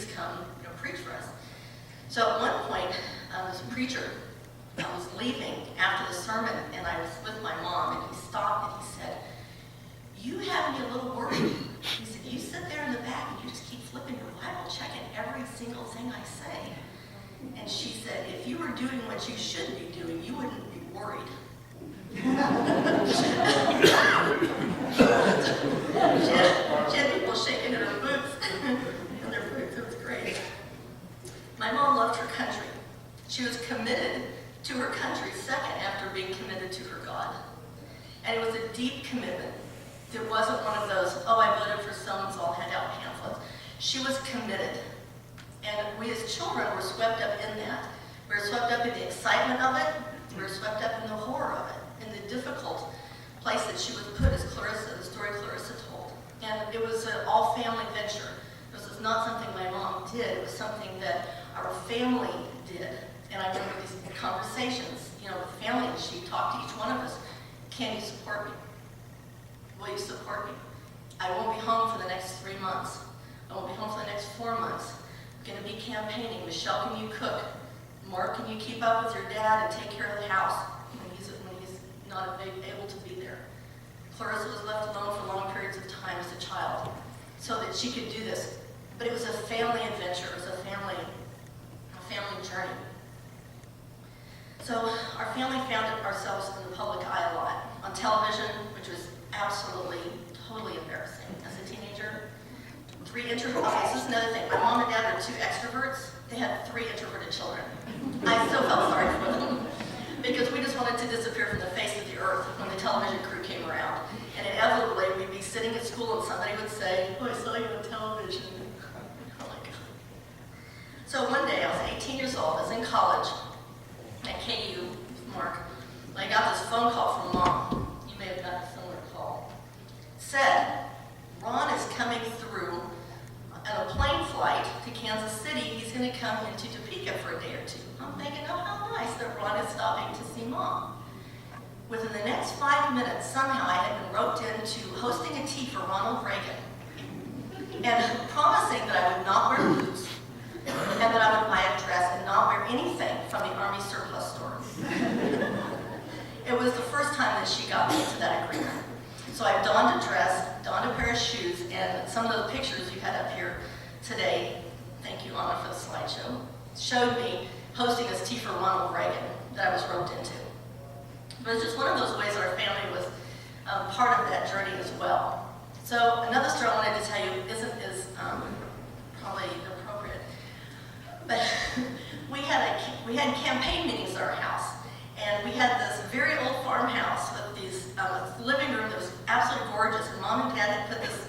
please come, preach for us. So at one point, this preacher was leaving after the sermon, and I was with my mom, and he stopped and he said, "You have me a little worried." He said, "You sit there in the back and you just keep flipping your Bible, checking every single thing I say." And she said, "If you were doing what you should be doing, you wouldn't be worried." She had people shaking in her boots. In their boots. It was great. My mom loved her country. She was committed to her country second after being committed to her God. And it was a deep commitment. It wasn't one of those, "Oh, I voted for so-and-so, I'll hand out pamphlets." She was committed. And we as children were swept up in that. We were swept up in the excitement of it. We were swept up in the horror of it, in the difficult place that she was put, as Clarissa, the story Clarissa told. And it was an all-family venture. This was not something my mom did. It was something that our family did. And I remember these conversations, with family, and she talked to each one of us. "Can you support me? Will you support me? I won't be home for the next 3 months. I won't be home for the next 4 months. I'm going to be campaigning. Michelle, can you cook? Mark, can you keep up with your dad and take care of the house when he's not able to be there?" Clarissa was left alone for long periods of time as a child so that she could do this. But it was a family adventure. It was a family journey. So our family found ourselves in the public eye a lot. On television, which was absolutely, totally embarrassing as a teenager. 3 introverts. Okay, this is another thing. My mom and dad were 2 extroverts. They had 3 introverted children. I still felt sorry for them because we just wanted to disappear from the face of the earth when the television crew came around. And inevitably, we'd be sitting at school and somebody would say, "Oh, I saw you on television." Oh my God. So one day, I was 18 years old. I was in college at KU with Mark. And I got this phone call from Mom. You may have gotten a similar call. It said, "Ron is coming through on a plane flight to Kansas City. He's going to come into Topeka for a day or 2. I'm thinking, "Oh, how nice that Ron is stopping to see Mom." Within the next 5 minutes, somehow I had been roped into hosting a tea for Ronald Reagan and promising that I would not wear boots and that I would buy a dress and not wear anything from the Army surplus store. It was the first time that she got me into that agreement. So I donned a dress, donned a pair of shoes, and some of the pictures you had up here today, thank you, Anna, for the slideshow, showed me hosting this tea for Ronald Reagan that I was roped into. But it's just one of those ways our family was part of that journey as well. So another story I wanted to tell you is probably appropriate, but we had campaign meetings at our house, and we had this very old farmhouse with these living room that was absolutely gorgeous, and Mom and Dad had put this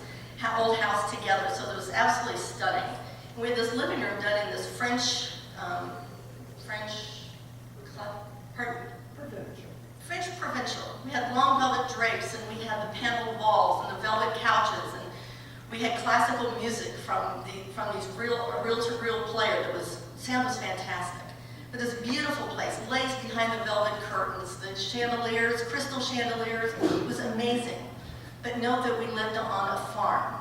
old house together, so it was absolutely stunning. And we had this living room done in this French provincial. We had long velvet drapes, and we had the paneled walls and the velvet couches, and we had classical music from these reel-to-reel player that sound was fantastic. But this beautiful place, lace behind the velvet curtains, the chandeliers, crystal chandeliers, it was amazing. But note that we lived on a farm.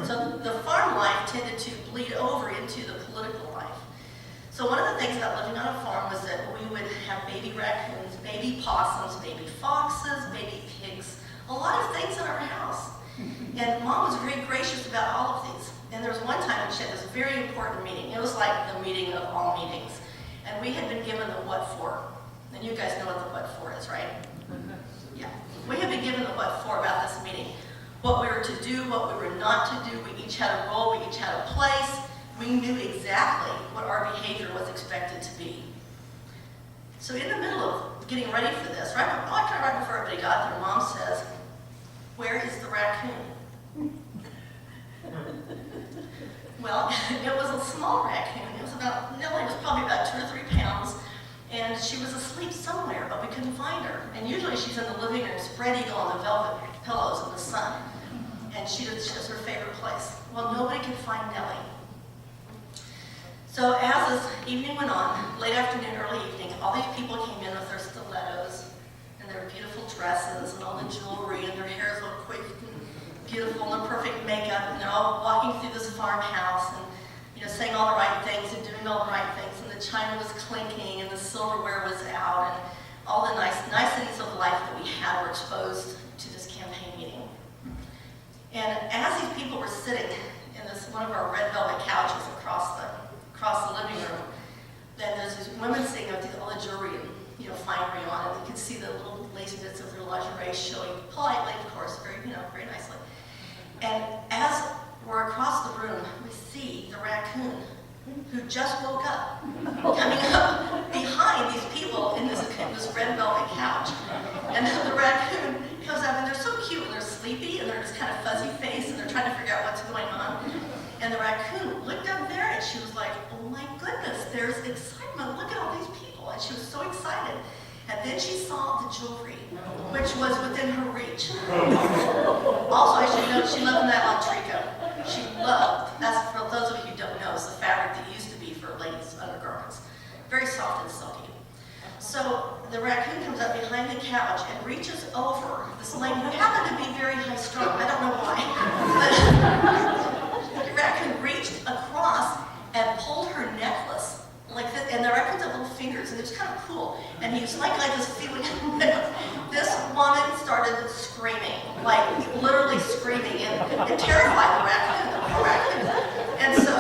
So the farm life tended to bleed over into the political life. So one of the things about living on a farm was that we would have baby raccoons, baby possums, baby foxes, baby pigs, a lot of things in our house. And Mom was very gracious about all of these. And there was one time when she had this very important meeting. It was like the meeting of all meetings. And we had been given the what for. And you guys know what the what for is, right? Yeah. We had been given the what for about this meeting. What we were to do, what we were not to do. We each had a role, we each had a place. We knew exactly what our behavior was expected to be. So in the middle of getting ready for this, right before everybody got there, Mom says, "Where is the raccoon?" Well, it was a small raccoon. Nellie was probably about 2 or 3 pounds, and she was asleep somewhere, but we couldn't find her. And usually she's in the living room, spread eagle on the velvet pillows in the sun, and she was her favorite place. Well, nobody could find Nellie. So as this evening went on, late afternoon, early evening, all these people came in with their stilettos and their beautiful dresses and all the jewelry, and their hairs looked quick and beautiful and the perfect makeup, and they're all walking through this farmhouse and saying all the right things and doing all the right things, and the china was clinking and the silverware was out, and all the niceties of life that we had were exposed to this campaign meeting. And as these people were sitting in this one of our red velvet couches across the living room, then there's these women sitting with all the jewelry and finery on, and you can see the little lacy bits of their lingerie showing politely, of course, very nicely. And as we're across the room, we see the raccoon who just woke up, coming up behind these people in this red velvet couch. And then the raccoon comes up, and they're so cute, and they're sleepy, and they're just kind of fuzzy faced, and they're trying to figure out what's going on. And the raccoon looked up there, and she was like, oh my goodness, there's excitement, look at all these people. And she was so excited. And then she saw the jewelry, which was within her reach. Also, I should note, she loved nylon tricot. She loved, that's for those of you who don't know, it's the fabric that used to be for ladies' undergarments. Very soft and silky. So the raccoon comes up behind the couch and reaches over this lady who happened to be very high strung. I don't know why. But the raccoon reached across and pulled her necklace like this, and the raccoon's got little fingers, and it was kind of cool. And he was like this feeling. This woman started screaming, like literally screaming, and it terrified the raccoon. And so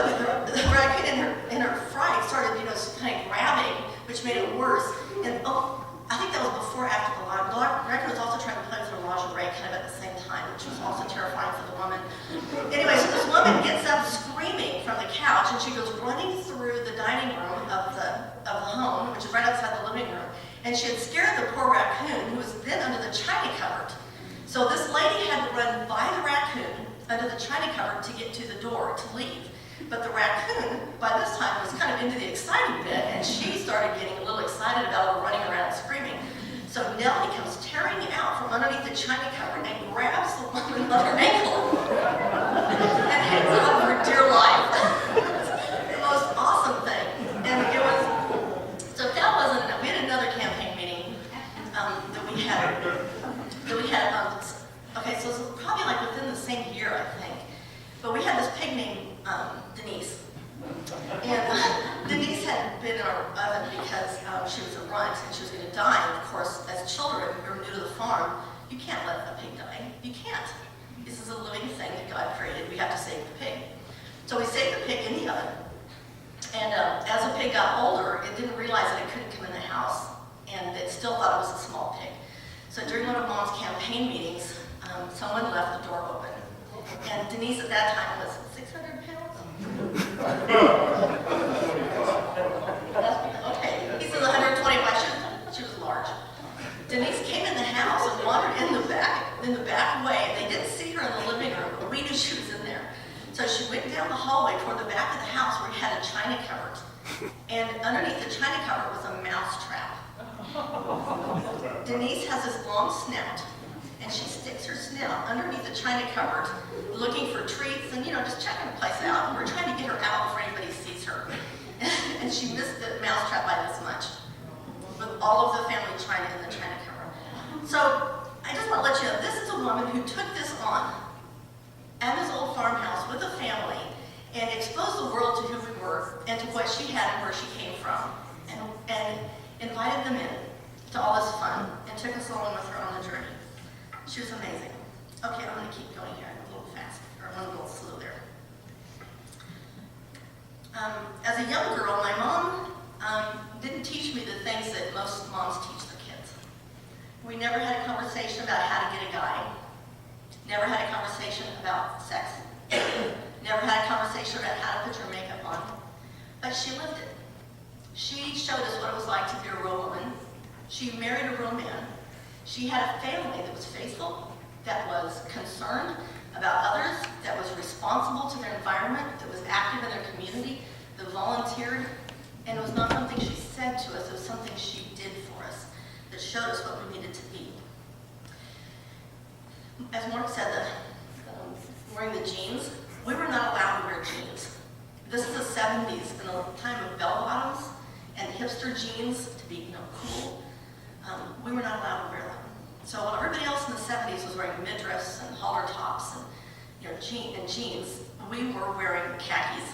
the raccoon, in her fright, started, kind of grabbing, which made it worse. And I think that was before, after the line. The raccoon was also trying to play with her lingerie, kind of at the same time, which was also terrifying for the woman. Anyway, so this woman gets up screaming from the couch, and she goes running through the dining room of the home, which is right outside the living room. And she had scared the poor raccoon, who was then under the china cupboard. So this lady had to run by the raccoon under the china cupboard to get to the door to leave. But the raccoon, by this time, was kind of into the exciting bit, and she started getting a little excited about her running around and screaming. So Nellie comes tearing out from underneath the china cupboard and grabs the woman by her ankle and hangs on for dear life. The most awesome thing. And it was, so that wasn't enough. We had another campaign meeting that we had, okay, so it was probably like within the same year, I think. But we had this pig named Denise. And Denise had been in our oven because she was a runt and she was going to die. And of course, as children who are new to the farm, you can't let a pig die. You can't. This is a living thing that God created. We have to save the pig. So we saved the pig in the oven. And as the pig got older, it didn't realize that it couldn't come in the house. And it still thought it was a small pig. So during one of Mom's campaign meetings, someone left the door open. And Denise at that time was 600 pounds? Okay, he says 125. She was large. Denise came in the house and wandered in the back way. They didn't see her in the living room, but we knew she was in there. So she went down the hallway toward the back of the house where we had a china cupboard. And underneath the china cupboard was a mouse trap. Denise has this long snout, and she sticks her snout underneath the china cupboard, looking for treats and, just checking the place out. And we're trying to get her out before anybody sees her. And she missed the mouse trap by this much, with all of the family china in the china cupboard. So I just want to let you know, this is a woman who took this on at this old farmhouse with a family and exposed the world to who we were and to what she had and where she came from, and invited them in to all this fun and took us along with her on the journey. She was amazing. Okay, I'm going to keep going here. I'm a little fast, or I'm a little slow there. As a young girl, my mom didn't teach me the things that most moms teach their kids. We never had a conversation about how to get a guy. Never had a conversation about sex. Never had a conversation about how to put your makeup on. But she lived it. She showed us what it was like to be a real woman. She married a real man. She had a family that was faithful, that was concerned about others, that was responsible to their environment, that was active in their community, that volunteered. And it was not something she said to us, it was something she did for us, that showed us what we needed to be. As Mark said, wearing the jeans, we were not allowed to wear jeans. This is the 70s, in the time of bell-bottoms and hipster jeans to be cool. We were not allowed to wear them. So while everybody else in the 70s was wearing midriffs and halter tops and jeans, we were wearing khakis,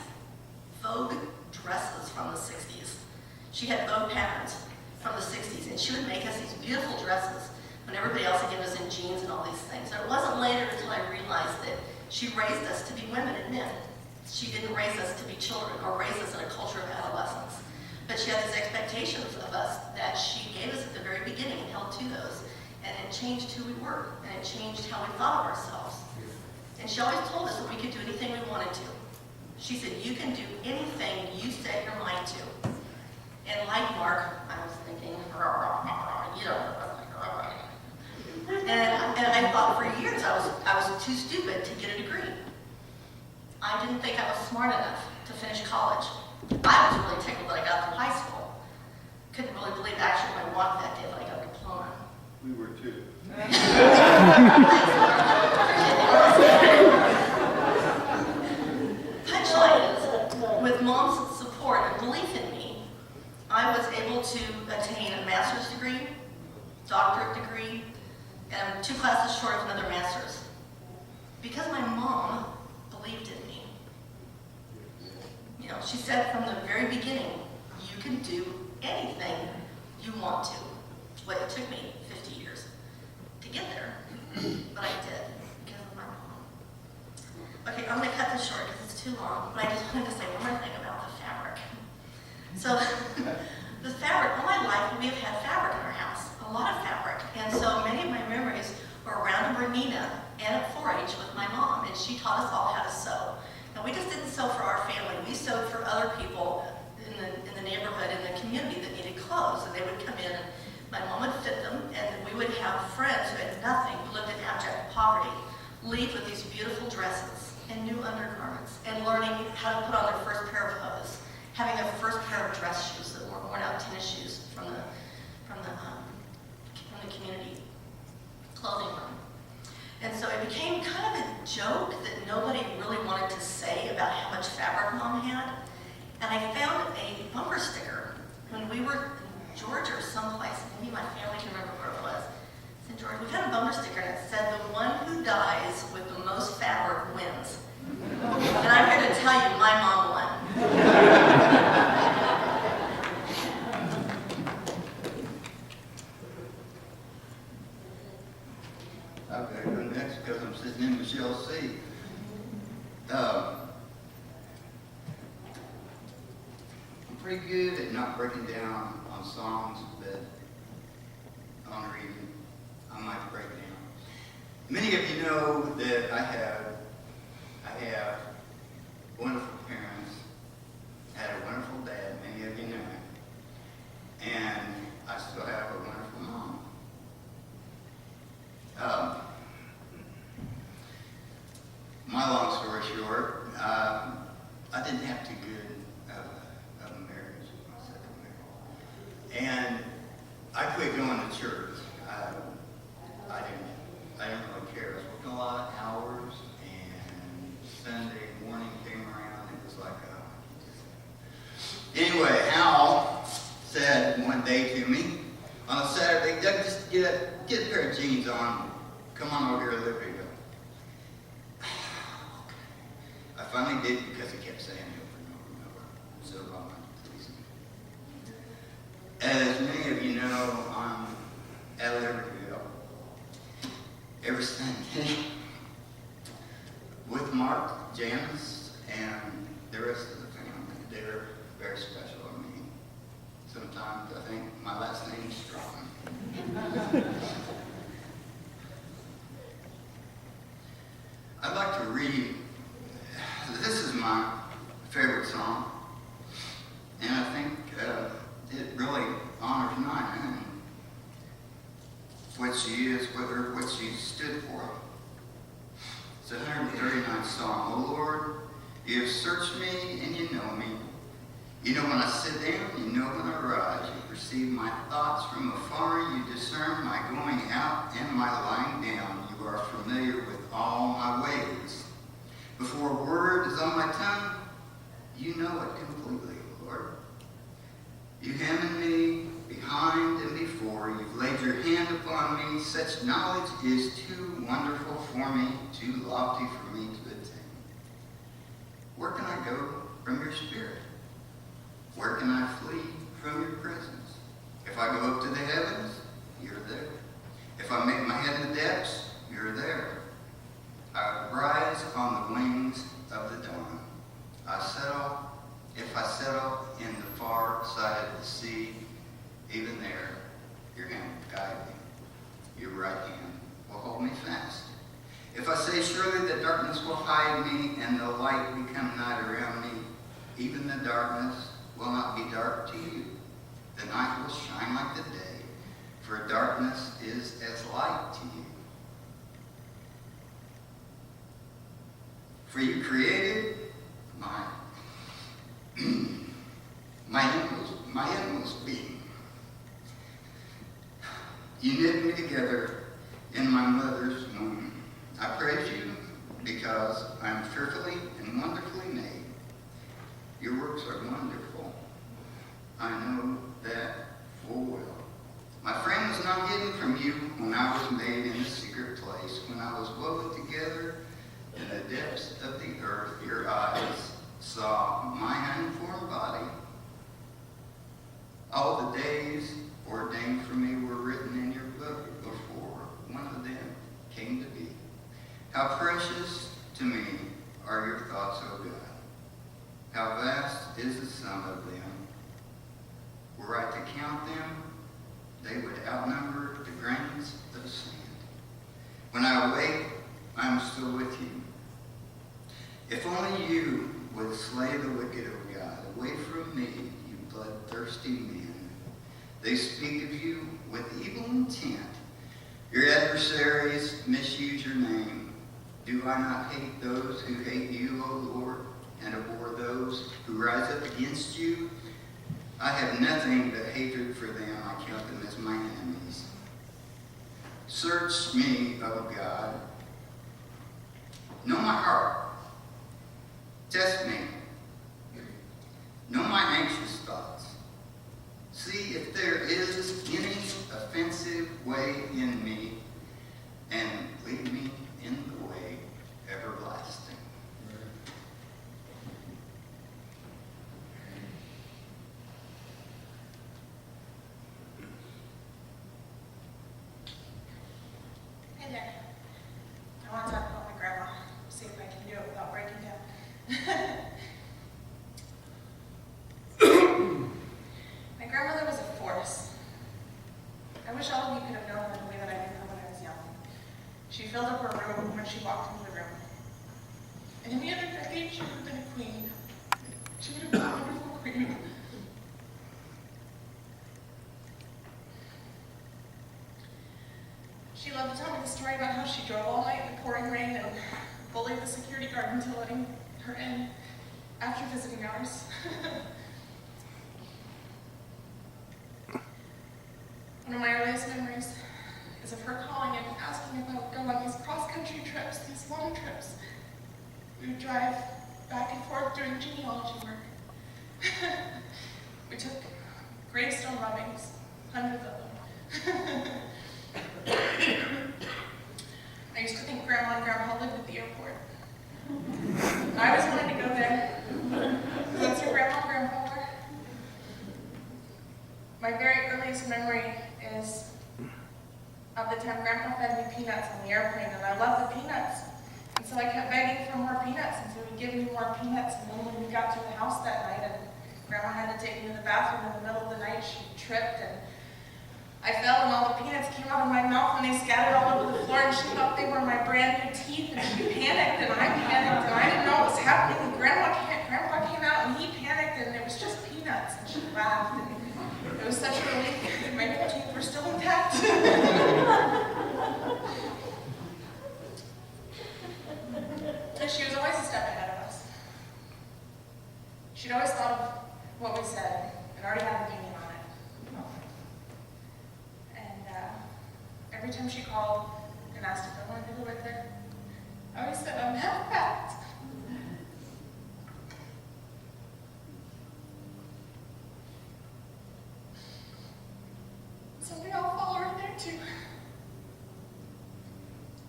faux She had bow patterns from the 60s, and she would make us these beautiful dresses when everybody else had given us in jeans and all these things. And it wasn't later until I realized that she raised us to be women and men. She didn't raise us to be children or raise us in a culture of adolescence. But she had these expectations of us that she gave us at the very beginning and held to those. And it changed who we were, and it changed how we thought of ourselves. And she always told us that we could do anything we wanted to. She said, you can do anything you set your mind to. And like Mark, I was thinking, you know, and I thought for years I was too stupid to get a degree. I didn't think I was smart enough to finish college. I was really tickled that I got through high school. Couldn't really believe actually when I walked that day that I got a diploma. We were too. Punchline is, with Mom's support and belief in me, I was able to attain a master's degree, doctorate degree, and I'm 2 classes short of another master's. Because my mom believed in me. You know, she said from the very beginning, you can do anything you want to. Well, it took me 50 years to get there, but I did because of my mom. Okay, I'm going to cut this short because it's too long, but I just wanted to say one more thing about the fabric. So, the fabric, all my life we have had fabric in our house, a lot of fabric, and so many of my memories were around Bernina and at 4-H with my mom, and she taught us all how to sew. And we just didn't sew for our family, we sewed for other people in the neighborhood, in the community that needed clothes, and they would come in and my mom would fit them, and we would have friends who had nothing, who lived in abject poverty, leave with these beautiful dresses and new undergarments, and learning how to put on their first pair of hose, having their first pair of dress shoes that weren't worn out tennis shoes from the community clothing room. And so it became kind of a joke that nobody really wanted to say about how much fabric Mom had. And I found a bumper sticker when we were Georgia or someplace, maybe my family can remember where it was. It's in Georgia. We had a bumper sticker and it said, the one who dies with the most fabric wins. And I'm here to tell you, my mom won. I've got to go next because I'm sitting in Michelle's seat. I'm pretty good at not breaking down on songs, but on reading, I might break down. Many of you know that I have wonderful parents. I had a wonderful dad, many of you know it. And I still have a wonderful mom. My long story short, I didn't have too good of a marriage, my second marriage. And I quit going to church. I didn't really care. I was working a lot of hours, and Sunday morning came around, it was like, Anyway, Hal said one day to me, on a Saturday, Doug, just get a pair of jeans on, come on over here and live here. I finally did because he kept saying it over and over. So I wanted to please him. As many of you know, I'm at Libertyville every Sunday with Mark, Janice, and the rest of the family. They're very special to me. Sometimes I think my last name's Strong. I'd like to read. This is my favorite song, and I think it really honors Nina and what she is, what she stood for. It's a 139th song. Oh Lord, you have searched me and you know me. You know when I sit down, you know when I rise. You perceive my thoughts from afar. You discern my going out and my lying down. You are familiar with all my ways. Before a word is on my tongue, you know it completely, Lord. You hem in me behind and before. You've laid your hand upon me. Such knowledge is too wonderful for me, too lofty for me to attain. Where can I go from your spirit? Where can I flee from your I go up to the heavens, you're there. If I make my head in the depths, you're there. I rise on the wings of the dawn. If I settle in the far side of the sea, even there, your hand will guide me. Your right hand will hold me fast. If I say, surely the darkness will hide me and the light become night around me, even the darkness will not be dark to you. The night will shine like the day, for darkness is as light to you. For you created my inmost being. You knit me together in my mother's womb. I praise you because I am fearfully and wonderfully made. Your works are wonderful. I know that full well. My frame was not hidden from you when I was made in a secret place, when I was woven together in the depths of the earth. Your eyes saw my unformed body. All the days ordained for me were written in your book before one of them came to be. How precious to me are your thoughts, O God. How vast is the sum of them. Were I to count them, they would outnumber the grains of sand. When I awake, I am still with you. If only you would slay the wicked, O God. Away from me, you bloodthirsty men. They speak of you with evil intent. Your adversaries misuse your name. Do I not hate those who hate you, O Lord, and abhor those who rise up against you? I have nothing but hatred for them. I count them as my enemies. Search me, O God. Know my heart. Test me. Know my anxious thoughts. See if there is any offensive way in me, and lead me in the way everlasting. Hey there. I want to talk about my grandma. See if I can do it without breaking down. My grandmother was a force. I wish all of you could have known her the way that I knew her when I was young. She filled up her room when she walked into the room. In any other decade, she would have been a queen. She would have been a wonderful queen. She loved to tell me the story about how she drove all night in the pouring rain and bullied the security guard into letting her in after visiting hours. One of my earliest memories is of her calling and asking if I would go on these cross-country trips, these long trips. We would drive back and forth doing genealogy work. We took gravestone rubbings, hundreds of them. I used to think Grandma and Grandpa lived at the airport. I always wanted to go there. That's where Grandma and Grandpa were. My very earliest memory is of the time Grandpa fed me peanuts on the airplane, and I loved the peanuts. And so I kept begging for more peanuts, and so he'd give me more peanuts. And then when we got to the house that night, and Grandma had to take me to the bathroom in the middle of the night, she tripped, and I fell, and all the peanuts came out of my mouth, and they scattered all over the floor, and she thought they were my brand new teeth, and she panicked, and I panicked, and I didn't know what was happening. And Grandpa came out, and he panicked, and it was just peanuts, and she laughed, and it was such a relief that my teeth were still intact. And she was always a step ahead of us. She'd always thought of what we said and already had an opinion on it. And every time she called and asked if I wanted to go with her, I always said, I'm half fat. Someday I'll follow her there too.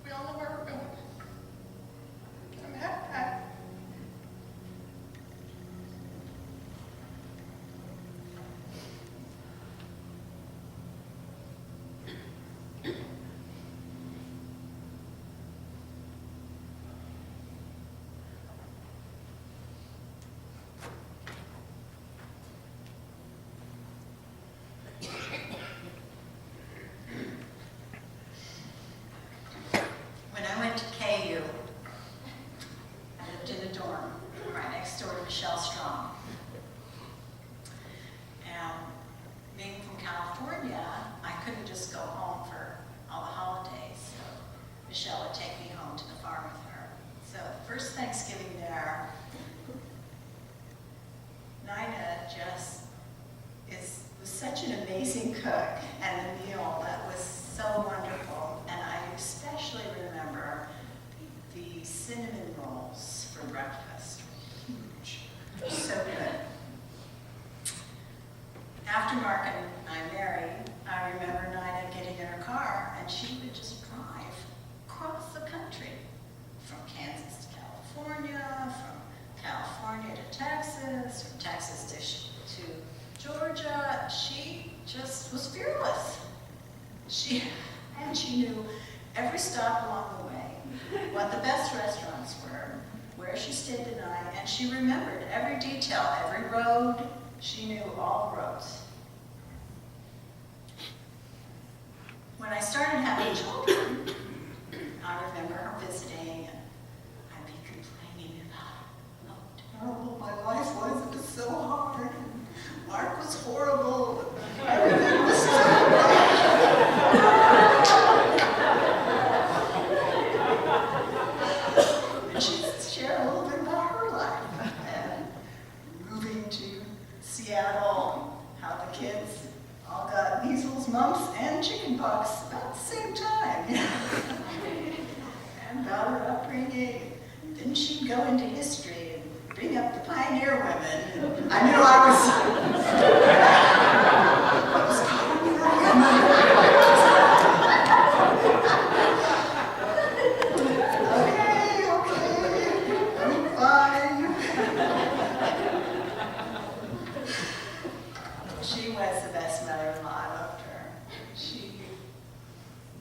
We all know where we're going. I'm half fat. such an amazing cook, and the meal that was so wonderful. And I especially remember the cinnamon rolls for breakfast. Huge. So good. After Mark and I married, I remember Nina getting in her car, and she would just drive across the country, from Kansas to California, from California to Texas, from Texas to Georgia. She just was fearless. She knew every stop along the way, what the best restaurants were, where she stayed the night, and she remembered every detail, every road. She knew all the roads. When I started having children, I remember her visiting, and I'd be complaining about how terrible my life was. It was so hard. And Mark was horrible. And everything was so bad. And she'd share a little bit about her life and moving to Seattle, how the kids all got measles, mumps, and chickenpox about the same time. And about her upbringing. Then she'd go into history and bring up the pioneer women. And I knew I was pioneer women. Okay, I'm fine. She was the best mother-in-law. I loved her. She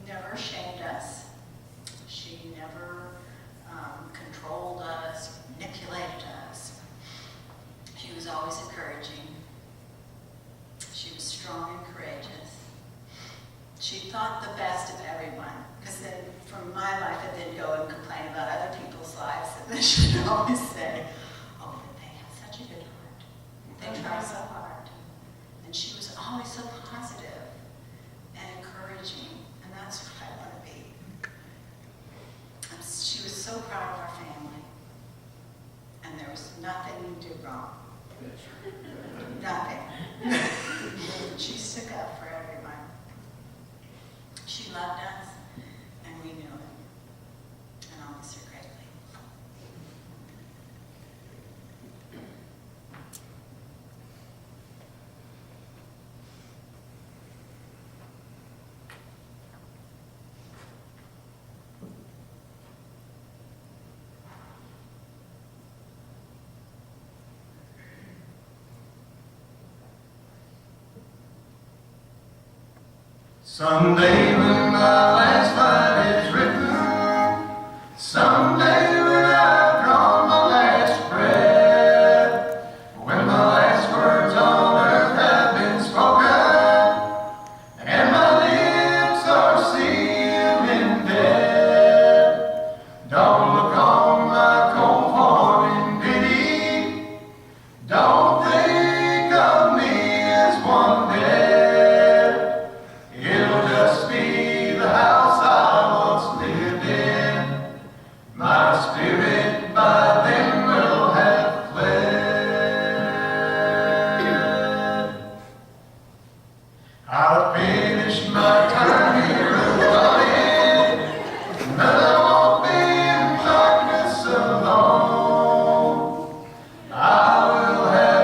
never shamed us. She never controlled us, manipulated us. She was always encouraging. She was strong and courageous. She thought the best of everyone. Because then, from my life, I didn't go and complain about other people's lives. And then she would always say, oh, but they have such a good heart. They try so hard. And she was always so positive and encouraging. And that's what I want to be. She was so proud of our family, and there was nothing we did wrong. Nothing. She stuck up for everyone. She loved us, and we knew it, and I'll miss her greatly. Someday when my last line is written, someday when I've drawn my last breath, when my last words on earth have been spoken, and my lips are sealed in death, don't look on my cold heart in pity, don't think of me as one dead. It'll just be the house I once lived in. My spirit by then will have fled. I've finished my time here alone, and I won't be in darkness alone. I will have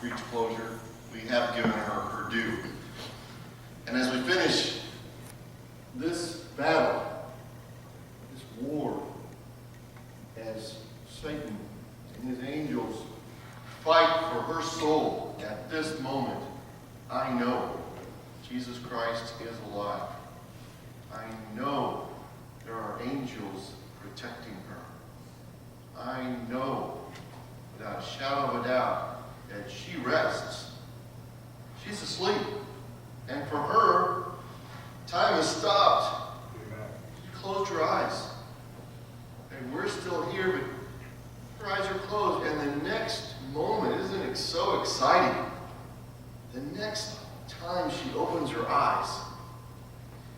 reach closure. We have given her her due. And as we finish this battle, this war, as Satan and his angels fight for her soul at this moment, I know Jesus Christ is alive. I know there are angels protecting her. I know, without a shadow of a doubt, that she rests. She's asleep. And for her, time has stopped. She closed her eyes. And we're still here, but her eyes are closed. And the next moment, isn't it so exciting? The next time she opens her eyes,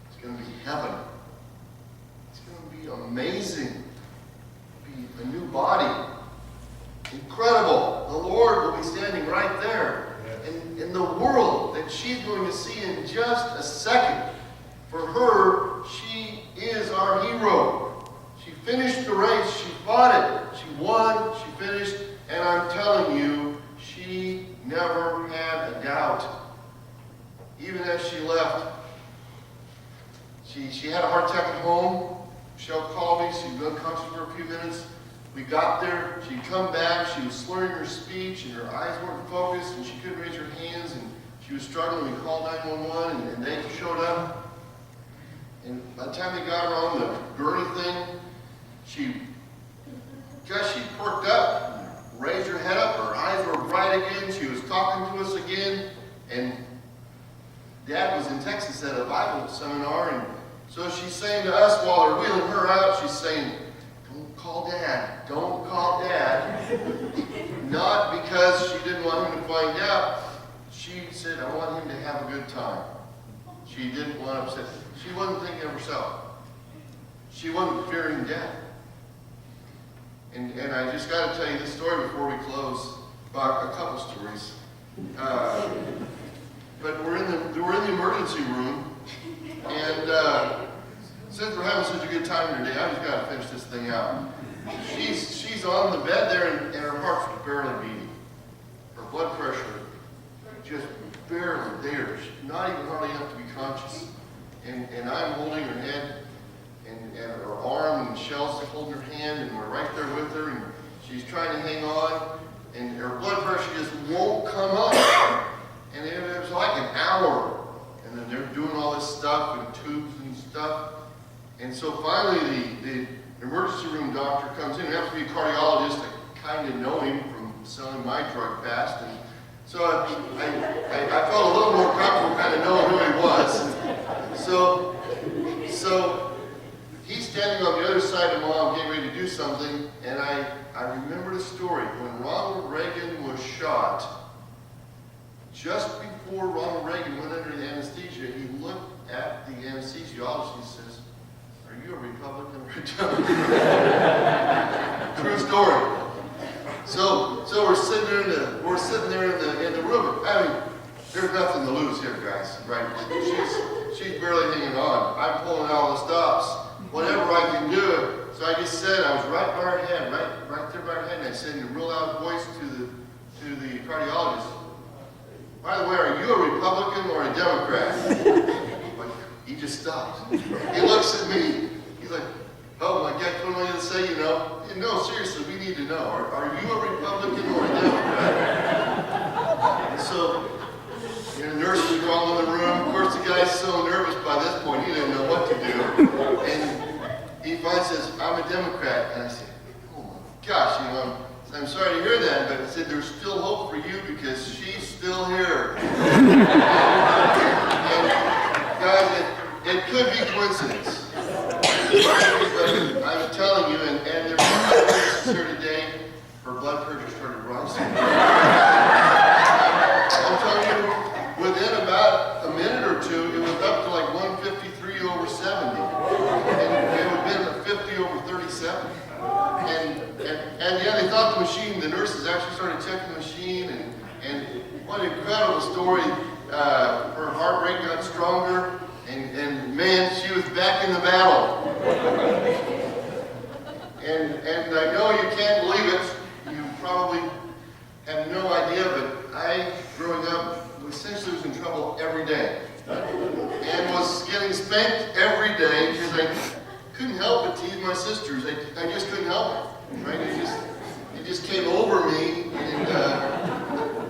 it's going to be heaven. It's going to be amazing. It'll be a new body. Incredible. The Lord will be standing right there. In the world that she's going to see in just a second. For her, she is our hero. She finished the race. She fought it. She won. She finished. And I'm telling you, she never had a doubt. Even as she left, she had a heart attack at home. Michelle called me. She was unconscious for a few minutes. We got there. She'd come back. She was slurring her speech, and her eyes weren't focused, and she couldn't raise her hands, and she was struggling. We called 911, and they showed up. And by the time they got her on the gurney thing, she perked up, raised her head up. Her eyes were bright again. She was talking to us again. And Dad was in Texas at a Bible seminar, and so she's saying to us while they're wheeling her out, she's saying, "Don't call Dad. Don't call Dad." Not because she didn't want him to find out. She said, "I want him to have a good time." She didn't want to upset. She wasn't thinking of herself. She wasn't fearing death. And I just got to tell you this story before we close, about a couple stories. But we're in the emergency room, and since we're having such a good time today, I just got to finish this thing out. She's on the bed there, and her heart's barely beating. Her blood pressure just barely there. She's not even hardly enough to be conscious. And I'm holding her head and her arm, and Michelle's holding her hand, and we're right there with her, and she's trying to hang on, and her blood pressure just won't come up. And it was like an hour, and then they're doing all this stuff and tubes and stuff. And so finally the emergency room doctor comes in. You have to be a cardiologist. I kind of know him from selling my drug fast. And so I felt a little more comfortable kind of knowing who he was. So he's standing on the other side of Mom getting ready to do something. And I remember the story. When Ronald Reagan was shot, just before Ronald Reagan went under the anesthesia, he looked at the anesthesiologist and says, "Are you a Republican or a Democrat?" True story. So we're sitting there in the room. I mean, there's nothing to lose here, guys, right? She's barely hanging on. I'm pulling all the stops, whatever I can do. So I just said, I was right by her head, right there by her head, and I said in a real loud voice to the cardiologist, "By the way, are you a Republican or a Democrat?" But he just stopped. He looks at me. He's like, "Oh my God, what am I going to say, you know?" No, seriously, we need to know. Are you a Republican or a Democrat? And so, the nurses are all in the room. Of course, the guy's so nervous by this point, he didn't know what to do. And he finally says, "I'm a Democrat." And I said, "Oh my gosh, you know, I'm sorry to hear that," but I said, "There's still hope for you because she's still here." And guys, it could be coincidence. But I'm telling you, and there were witnesses here today, her blood pressure started rising. I'm telling you, within about a minute or two, it was up to like 153/70. And it would have been 50/37. And yeah, they thought the nurses actually started checking the machine, and what an incredible story. Her heart rate got stronger, and man, she was back in the battle. And I know you can't believe it. You probably have no idea, but I day. And was getting spanked every day because I couldn't help but tease my sisters. I just couldn't help it, right? It just came over me.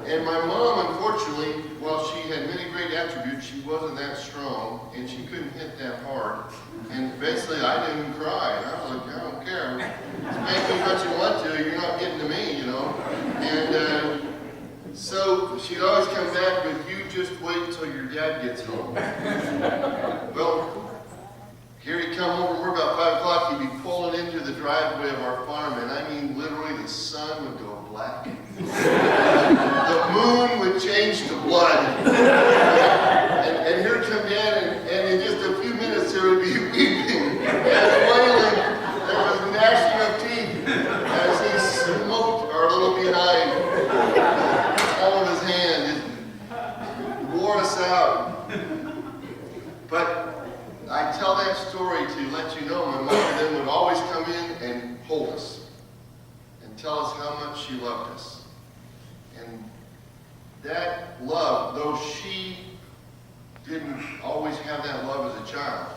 And my mom, unfortunately, while she had many great attributes, she wasn't that strong, and she couldn't hit that hard. And eventually, I didn't even cry. And I was like, I don't care. Spank me as much as you want to. You're not getting to me, you know. And so she'd always come back with, you just wait till your dad gets home. Well, here he'd come over, we're about 5 o'clock, he'd be pulling into the driveway of our farm, and I mean, literally, the sun would go black. The moon would change to blood. And here'd come Dad, and in just a few minutes, there would be weeping and wailing. There was gnashing of teeth as he smoked our little behind. All of his hand, it wore us out. But I tell that story to let you know my mother then would always come in and hold us and tell us how much she loved us. And that love, though she didn't always have that love as a child,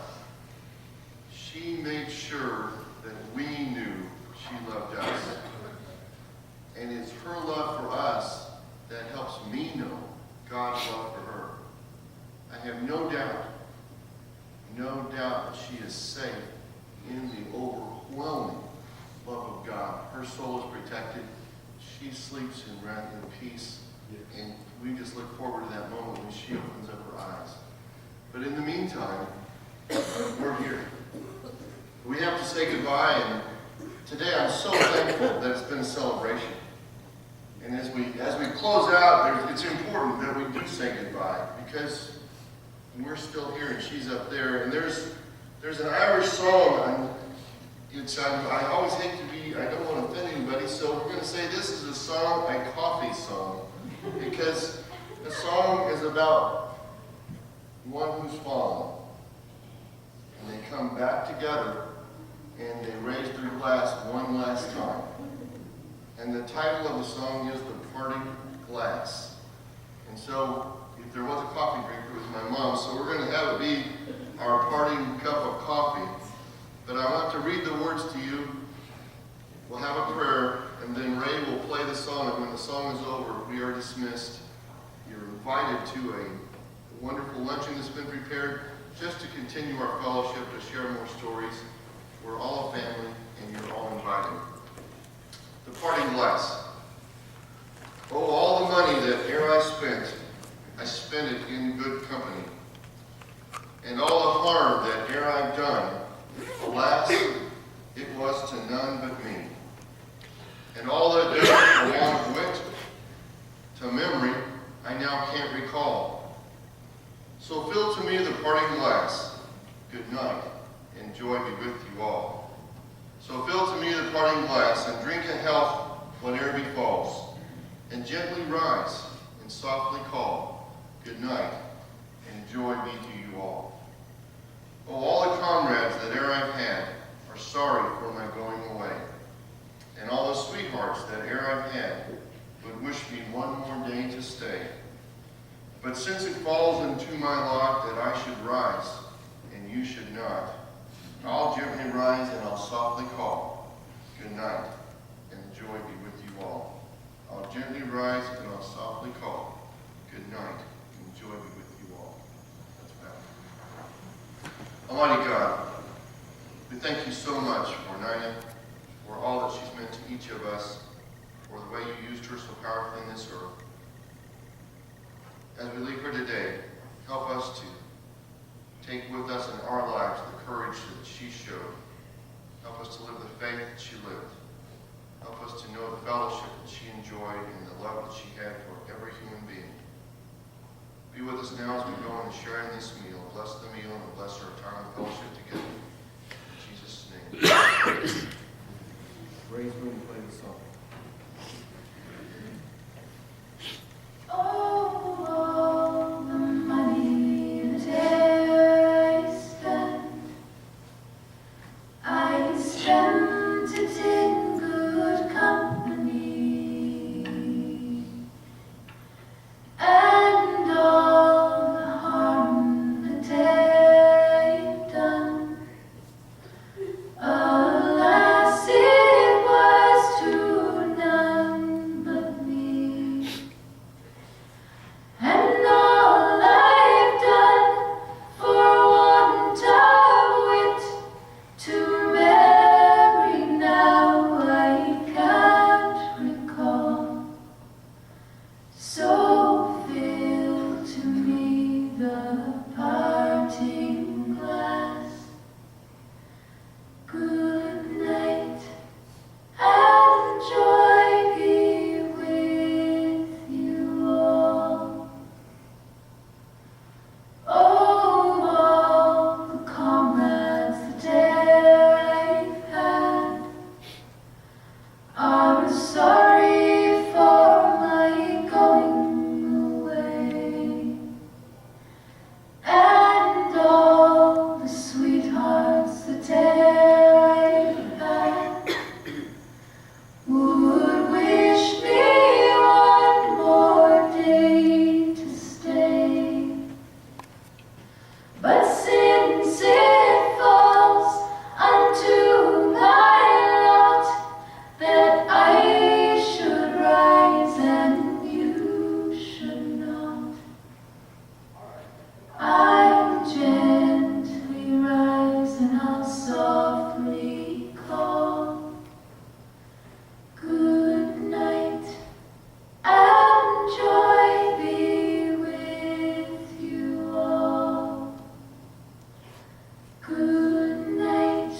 she made sure that we knew she loved us. And it's her love for us that helps me know God's love for her. I have no doubt that she is safe in the overwhelming love of God. Her soul is protected. She sleeps in peace. And we just look forward to that moment when she opens up her eyes. But in the meantime, we're here. We have to say goodbye, and today I'm so thankful that it's been a celebration. And as we close out, it's important that we do say goodbye, because we're still here and she's up there. And there's an Irish song. I always hate to be, I don't want to offend anybody, so we're going to say this is a coffee song, because the song is about one who's fallen. And they come back together and they raise their glass one last time. And the title of the song is The Parting Glass. And so, if there was a coffee drinker, it was my mom, so we're going to have it be our parting cup of coffee. But I want to read the words to you. We'll have a prayer, and then Ray will play the song, and when the song is over, we are dismissed. You're invited to a wonderful luncheon that's been prepared just to continue our fellowship, to share more stories. We're all a family, and you're all invited. The parting glass. Oh, all the money that ere I spent it in good company. And all the harm that ere I've done, alas, it was to none but me. And all that does for want of wit, to memory I now can't recall. So fill to me the parting glass. Good night, and joy be with you all. So fill to me the parting glass, and drink a health whate'er befalls, and gently rise, and softly call, good night, and joy be to you all. Oh, all the comrades that e'er I've had are sorry for my going away, and all the sweethearts that e'er I've had would wish me one more day to stay. But since it falls into my lot that I should rise, and you should not, I'll gently rise and I'll softly call, good night, and joy be with you all. I'll gently rise and I'll softly call, good night, and joy be with you all. Let's bow. Almighty God, we thank you so much for Nina, for all that she's meant to each of us, for the way you used her so powerfully in this earth. As we leave her today, help us to take with us in our lives the courage that she showed. Help us to live the faith that she lived. Help us to know the fellowship that she enjoyed and the love that she had for every human being. Be with us now as we go and share in this meal. Bless the meal and bless our time of fellowship together. In Jesus' name. Praise me and play the song. All the money that I spent it in good company, and all the So fill to me the parting glass. Good night, and joy be with you all. Oh, all the comrades that I've had are sorry for my going away, and all the sweethearts that I've had would wish me one more day to stay. But since it falls unto my lot that I should rise and you should not, I'll gently rise and I'll softly call. Good night, and joy be with you all. Good night,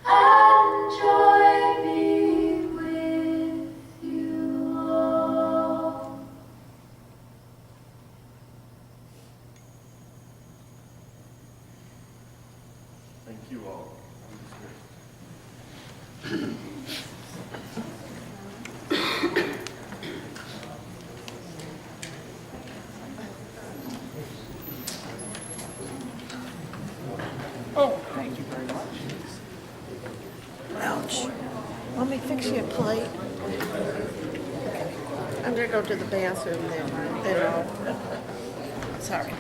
and joy be with you all. Thank you all. Oh, thank you very much. Ouch. Let me fix you a plate. I'm gonna go to the bathroom then I'll, sorry.